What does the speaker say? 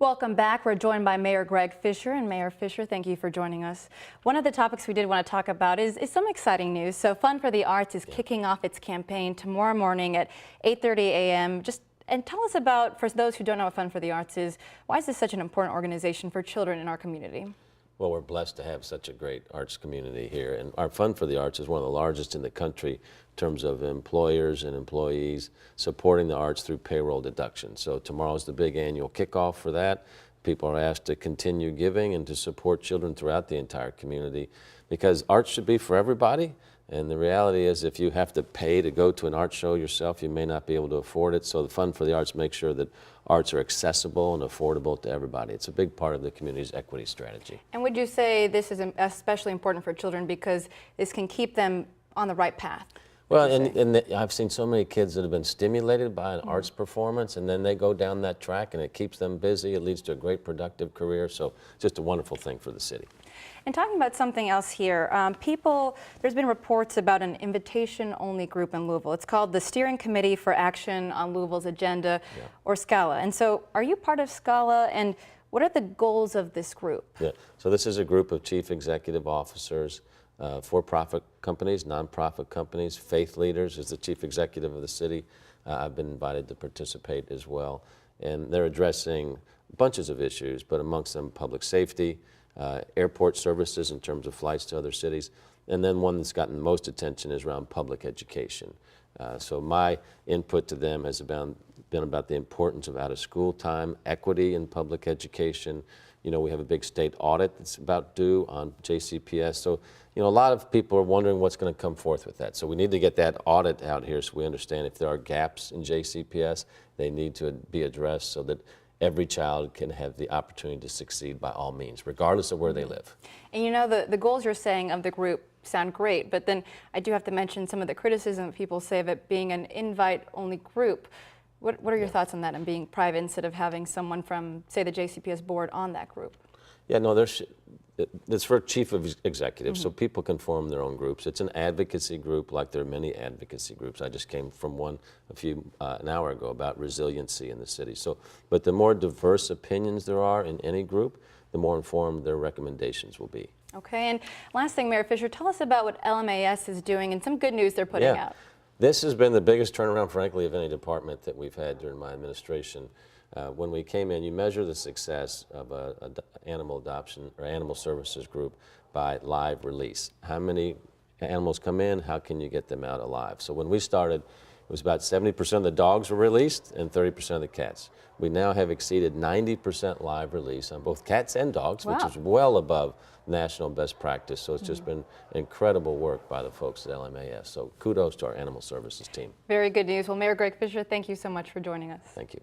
Welcome back. We're joined by Mayor Greg Fischer. And Mayor Fischer, thank you for joining us. One of the topics we did want to talk about is some exciting news. So Fund for the Arts is kicking off its campaign tomorrow morning at 8:30 a.m. And tell us about, for those who don't know what Fund for the Arts is, why is this such an important organization for children in our community? Well, we're blessed to have such a great arts community here, and our Fund for the Arts is one of the largest in the country in terms of employers and employees supporting the arts through payroll deduction. So tomorrow's the big annual kickoff for that. People are asked to continue giving and to support children throughout the entire community, because art should be for everybody. And the reality is, if you have to pay to go to an art show yourself, you may not be able to afford it. So the Fund for the Arts makes sure that arts are accessible and affordable to everybody. It's a big part of the community's equity strategy. And would you say this is especially important for children because this can keep them on the right path? Well, and I've seen so many kids that have been stimulated by an arts performance, and then they go down that track and it keeps them busy. It leads to a great productive career. So just a wonderful thing for the city. And talking about something else here, there's been reports about an invitation-only group in Louisville. It's called the Steering Committee for Action on Louisville's Agenda, or SCALA. And so are you part of SCALA, and what are the goals of this group? Yeah, so this is a group of chief executive officers, for-profit companies, nonprofit companies, faith leaders. As the chief executive of the city, I've been invited to participate as well. And they're addressing bunches of issues, but amongst them public safety, airport services in terms of flights to other cities, and then one that's gotten most attention is around public education. So my input to them has been about the importance of out-of-school time, equity in public education. You know, we have a big state audit that's about due on JCPS. So, you know, a lot of people are wondering what's going to come forth with that. So we need to get that audit out here so we understand if there are gaps in JCPS, they need to be addressed so that every child can have the opportunity to succeed by all means, regardless of where they live. And you know, the goals you're saying of the group sound great, but then I do have to mention some of the criticism people say of it being an invite-only group. What are your thoughts on that, and being private instead of having someone from, say, the JCPS board on that group? Yeah, no, it's for chief of executives, so people can form their own groups. It's an advocacy group, like there are many advocacy groups. I just came from one an hour ago about resiliency in the city. So, but the more diverse opinions there are in any group, the more informed their recommendations will be. Okay, and last thing, Mayor Fischer, tell us about what LMAS is doing and some good news they're putting out. This has been the biggest turnaround, frankly, of any department that we've had during my administration. When we came in, you measure the success of an animal adoption or animal services group by live release. How many animals come in? How can you get them out alive? So when we started, it was about 70% of the dogs were released and 30% of the cats. We now have exceeded 90% live release on both cats and dogs, which is well above national best practice. So it's just been incredible work by the folks at LMAS. So kudos to our animal services team. Very good news. Well, Mayor Greg Fischer, thank you so much for joining us. Thank you.